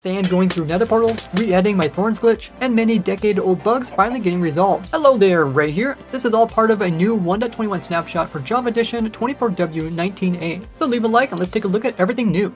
Sand going through nether portals, re-adding my thorns glitch, and many decade-old bugs finally getting resolved. Hello there, Ray here. This is all part of a new 1.21 snapshot for Java Edition 24W19A. So leave a like and let's take a look at everything new.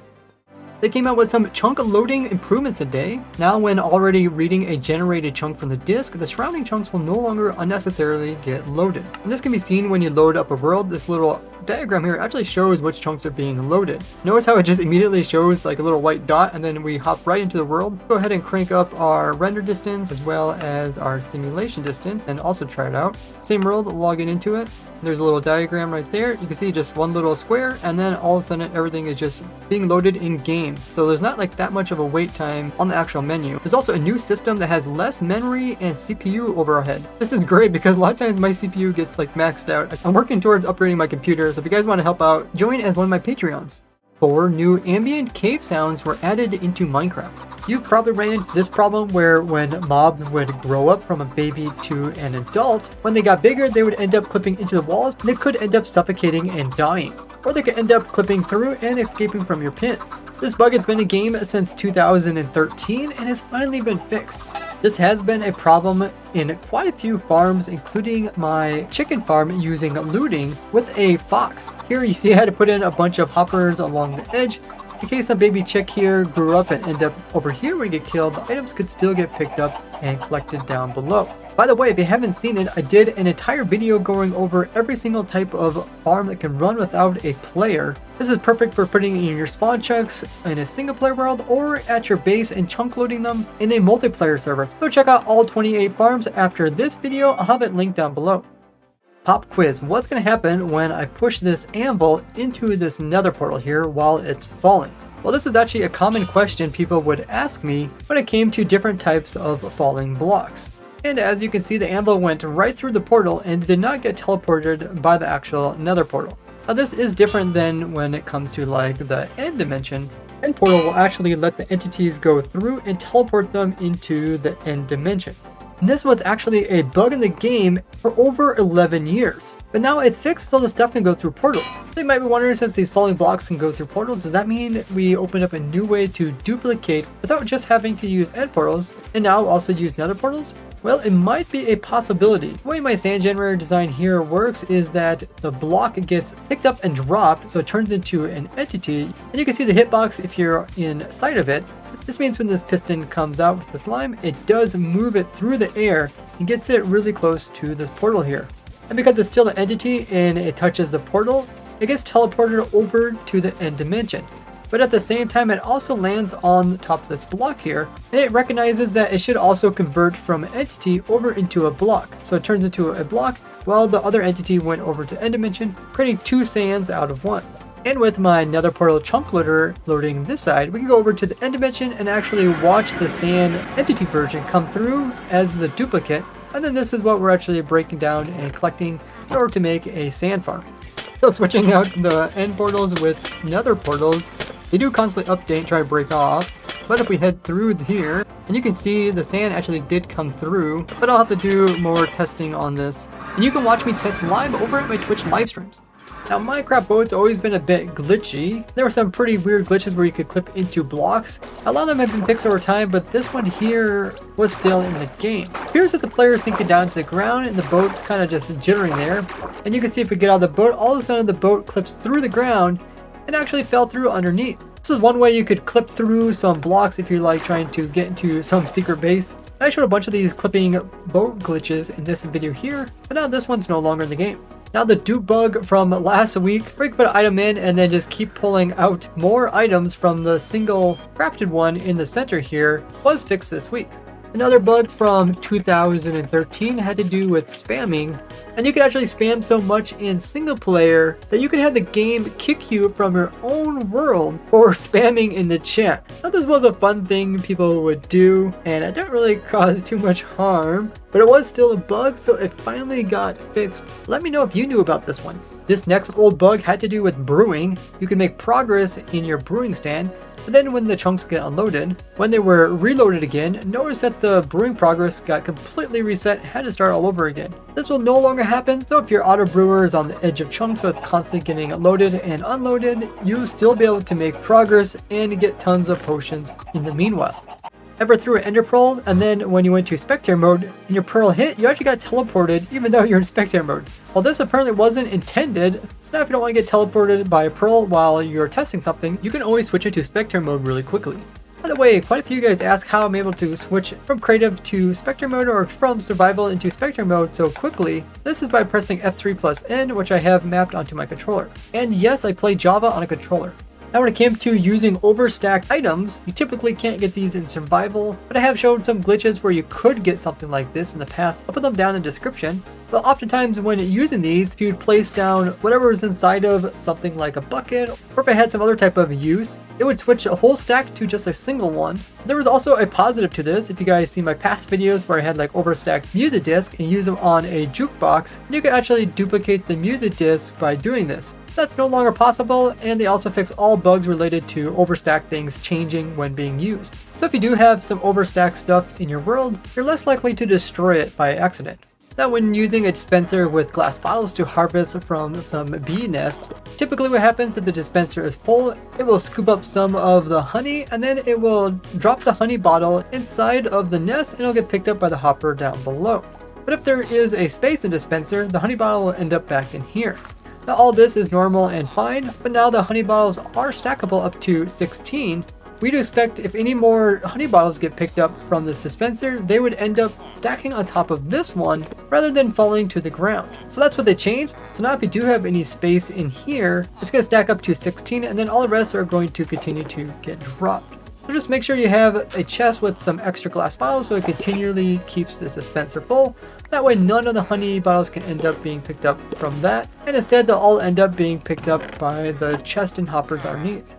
They came out with some chunk loading improvements today. Now when already reading a generated chunk from the disk, the surrounding chunks will no longer unnecessarily get loaded. And this can be seen when you load up a world. This little diagram here actually shows which chunks are being loaded. Notice how it just immediately shows like a little white dot and then we hop right into the world. Go ahead and crank up our render distance as well as our simulation distance and also try it out. Same world, log into it. There's a little diagram right there. You can see just one little square and then all of a sudden everything is just being loaded in game. So there's not like that much of a wait time on the actual menu. There's also a new system that has less memory and CPU overhead. This is great because a lot of times my CPU gets like maxed out. I'm working towards upgrading my computer, so if you guys want to help out, join as one of my Patreons. 4 new ambient cave sounds were added into Minecraft. You've probably ran into this problem where when mobs would grow up from a baby to an adult, when they got bigger they would end up clipping into the walls and they could end up suffocating and dying. Or they could end up clipping through and escaping from your pin. This bug has been a game since 2013 and has finally been fixed. This has been a problem in quite a few farms, including my chicken farm using looting with a fox. Here you see I had to put in a bunch of hoppers along the edge. In case some baby chick here grew up and end up over here when you get killed, the items could still get picked up and collected down below. By the way, if you haven't seen it, I did an entire video going over every single type of farm that can run without a player. This is perfect for putting in your spawn chunks in a single player world or at your base and chunk loading them in a multiplayer server. So check out all 28 farms after this video. I'll have it linked down below. Pop quiz. What's going to happen when I push this anvil into this nether portal here while it's falling? Well, this is actually a common question people would ask me when it came to different types of falling blocks. And as you can see, the anvil went right through the portal and did not get teleported by the actual nether portal. Now this is different than when it comes to like the end dimension. End portal will actually let the entities go through and teleport them into the end dimension. And this was actually a bug in the game for over 11 years. But now it's fixed so the stuff can go through portals. So you might be wondering, since these falling blocks can go through portals, does that mean we open up a new way to duplicate without just having to use end portals and now also use nether portals? Well, it might be a possibility. The way my sand generator design here works is that the block gets picked up and dropped, so it turns into an entity. And you can see the hitbox if you're inside of it. This means when this piston comes out with the slime, it does move it through the air and gets it really close to this portal here. And because it's still an entity and it touches the portal, it gets teleported over to the end dimension. But at the same time, it also lands on the top of this block here, and it recognizes that it should also convert from an entity over into a block. So it turns into a block while the other entity went over to end dimension, creating 2 sands out of 1. And with my nether portal chunk loader loading this side, we can go over to the end dimension and actually watch the sand entity version come through as the duplicate. And then this is what we're actually breaking down and collecting in order to make a sand farm. So switching out the end portals with nether portals, they do constantly update and try to break off. But if we head through here, and you can see the sand actually did come through, but I'll have to do more testing on this. And you can watch me test live over at my Twitch live streams. Now Minecraft mode's always been a bit glitchy. There were some pretty weird glitches where you could clip into blocks. A lot of them have been fixed over time, but this one here was still in the game. It appears that the player is sinking down to the ground and the boat's kind of just jittering there. And you can see if we get out of the boat, all of a sudden the boat clips through the ground and actually fell through underneath. This is one way you could clip through some blocks if you're like trying to get into some secret base. And I showed a bunch of these clipping boat glitches in this video here, but now this one's no longer in the game. Now the dupe bug from last week, where you can put an item in and then just keep pulling out more items from the single crafted one in the center here, was fixed this week. Another bug from 2013 had to do with spamming, and you could actually spam so much in single player that you could have the game kick you from your own world for spamming in the chat. Now this was a fun thing people would do, and it didn't really cause too much harm, but it was still a bug, so it finally got fixed. Let me know if you knew about this one. This next old bug had to do with brewing. You can make progress in your brewing stand, But then when the chunks get unloaded, when they were reloaded again, notice that the brewing progress got completely reset and had to start all over again. This will no longer happen, so if your auto brewer is on the edge of chunks so it's constantly getting loaded and unloaded, you'll still be able to make progress and get tons of potions in the meanwhile. Ever threw an ender pearl and then when you went to spectator mode and your pearl hit, you actually got teleported even though you're in spectator mode. While this apparently wasn't intended, so now if you don't want to get teleported by a pearl while you're testing something, you can always switch it to spectator mode really quickly. By the way, quite a few of you guys ask how I'm able to switch from creative to spectator mode or from survival into spectator mode so quickly. This is by pressing F3 plus N, which I have mapped onto my controller. And yes, I play Java on a controller. Now when it came to using overstacked items, you typically can't get these in survival, but I have shown some glitches where you could get something like this in the past. I'll put them down in the description. But oftentimes when using these, if you'd place down whatever was inside of something like a bucket, or if it had some other type of use, it would switch a whole stack to just a single one. There was also a positive to this. If you guys see my past videos where I had like overstacked music disc and use them on a jukebox, you can actually duplicate the music disc by doing this. That's no longer possible, and they also fix all bugs related to overstacked things changing when being used. So if you do have some overstacked stuff in your world, you're less likely to destroy it by accident. Now when using a dispenser with glass bottles to harvest from some bee nest, typically what happens if the dispenser is full, it will scoop up some of the honey and then it will drop the honey bottle inside of the nest and it'll get picked up by the hopper down below. But if there is a space in the dispenser, the honey bottle will end up back in here. Now all this is normal and fine, but now the honey bottles are stackable up to 16. We'd expect if any more honey bottles get picked up from this dispenser, they would end up stacking on top of this one rather than falling to the ground. So that's what they changed. So now if you do have any space in here, it's going to stack up to 16 and then all the rest are going to continue to get dropped. So just make sure you have a chest with some extra glass bottles so it continually keeps this dispenser full. That way none of the honey bottles can end up being picked up from that, and instead they'll all end up being picked up by the chest and hoppers underneath.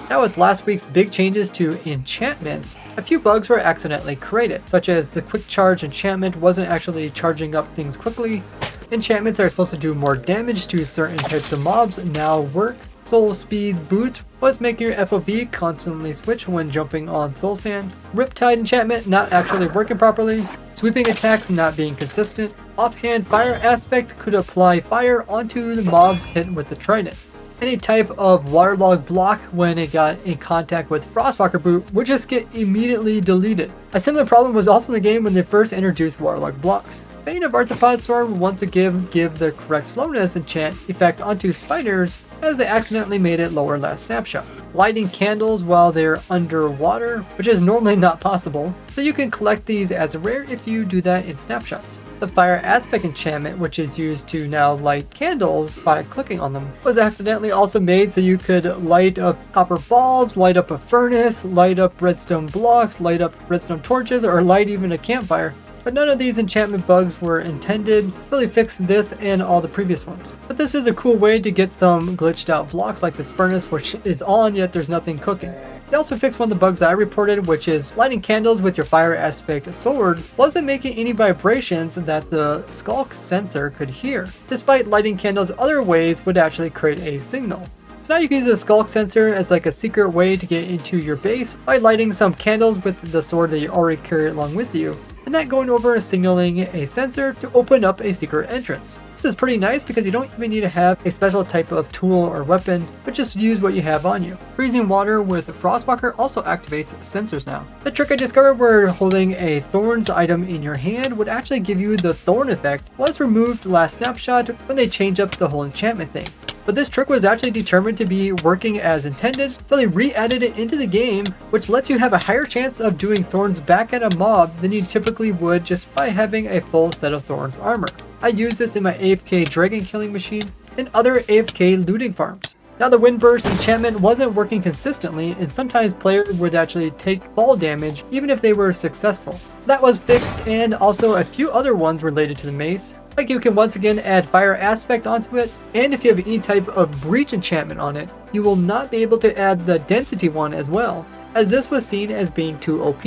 Now with last week's big changes to enchantments, a few bugs were accidentally created, such as the quick charge enchantment wasn't actually charging up things quickly. Enchantments that are supposed to do more damage to certain types of mobs now work. Soul Speed Boots was making your FOB constantly switch when jumping on Soul Sand. Riptide enchantment not actually working properly. Sweeping attacks not being consistent. Offhand Fire Aspect could apply fire onto the mobs hit with the trident. Any type of waterlogged block when it got in contact with Frostwalker Boot would just get immediately deleted. A similar problem was also in the game when they first introduced waterlogged blocks. Bane of Arthropod Storm would once again give the correct slowness enchant effect onto spiders as they accidentally made it lower last snapshot. Lighting candles while they're underwater, which is normally not possible, so you can collect these as a rare if you do that in snapshots. The Fire Aspect enchantment, which is used to now light candles by clicking on them, was accidentally also made so you could light up copper bulbs, light up a furnace, light up redstone blocks, light up redstone torches, or light even a campfire. But none of these enchantment bugs were intended, really fixed this and all the previous ones. But this is a cool way to get some glitched out blocks like this furnace which is on yet there's nothing cooking. They also fixed one of the bugs I reported, which is lighting candles with your Fire Aspect sword wasn't making any vibrations that the skulk sensor could hear, despite lighting candles other ways would actually create a signal. So now you can use the skulk sensor as like a secret way to get into your base by lighting some candles with the sword that you already carry along with you, and then going over and signaling a sensor to open up a secret entrance. This is pretty nice because you don't even need to have a special type of tool or weapon, but just use what you have on you. Freezing water with Frostwalker also activates sensors now. The trick I discovered where holding a Thorns item in your hand would actually give you the Thorn effect was removed last snapshot when they changed up the whole enchantment thing. But this trick was actually determined to be working as intended, so they re-added it into the game, which lets you have a higher chance of doing Thorns back at a mob than you typically would just by having a full set of Thorns armor. I use this in my AFK dragon killing machine and other AFK looting farms. Now the Windburst enchantment wasn't working consistently, and sometimes players would actually take fall damage even if they were successful. So that was fixed, and also a few other ones related to the mace. Like you can once again add Fire Aspect onto it, and if you have any type of Breach enchantment on it, you will not be able to add the Density one as well, as this was seen as being too OP.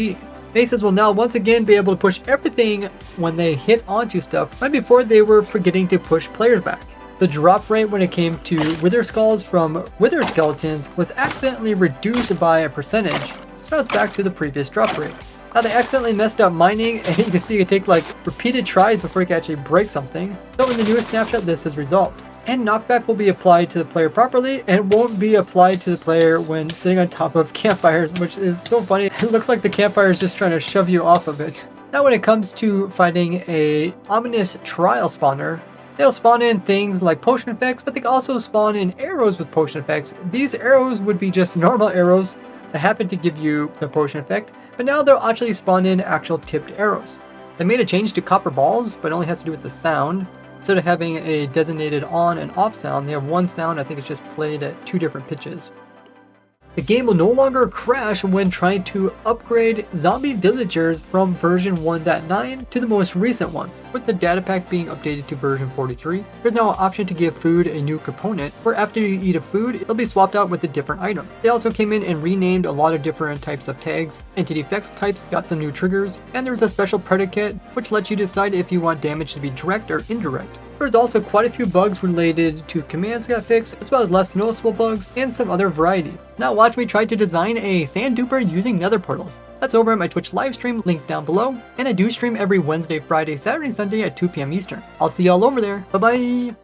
Maces will now once again be able to push everything when they hit onto stuff, right before they were forgetting to push players back. The drop rate when it came to wither skulls from wither skeletons was accidentally reduced by a percentage, so now it's back to the previous drop rate. Now they accidentally messed up mining, and you can see it can take like repeated tries before you can actually break something. So in the newest snapshot, this is resolved. And knockback will be applied to the player properly, and it won't be applied to the player when sitting on top of campfires, which is so funny. It looks like the campfire is just trying to shove you off of it. Now when it comes to finding a ominous trial spawner, they'll spawn in things like potion effects, but they can also spawn in arrows with potion effects. These arrows would be just normal arrows that happen to give you the potion effect, but now they'll actually spawn in actual tipped arrows. They made a change to copper balls, but it only has to do with the sound. Instead of having a designated on and off sound, they have one sound. I think it's just played at 2 different pitches. The game will no longer crash when trying to upgrade zombie villagers from version 1.9 to the most recent one. With the data pack being updated to version 43, there's now an option to give food a new component, where after you eat a food, it'll be swapped out with a different item. They also came in and renamed a lot of different types of tags. Entity effects types got some new triggers, and there's a special predicate which lets you decide if you want damage to be direct or indirect. There's also quite a few bugs related to commands got fixed, as well as less noticeable bugs and some other variety. Now watch me try to design a sand duper using nether portals. That's over at my Twitch livestream, link down below, and I do stream every Wednesday, Friday, Saturday, Sunday at 2 p.m. Eastern. I'll see y'all over there. Bye bye!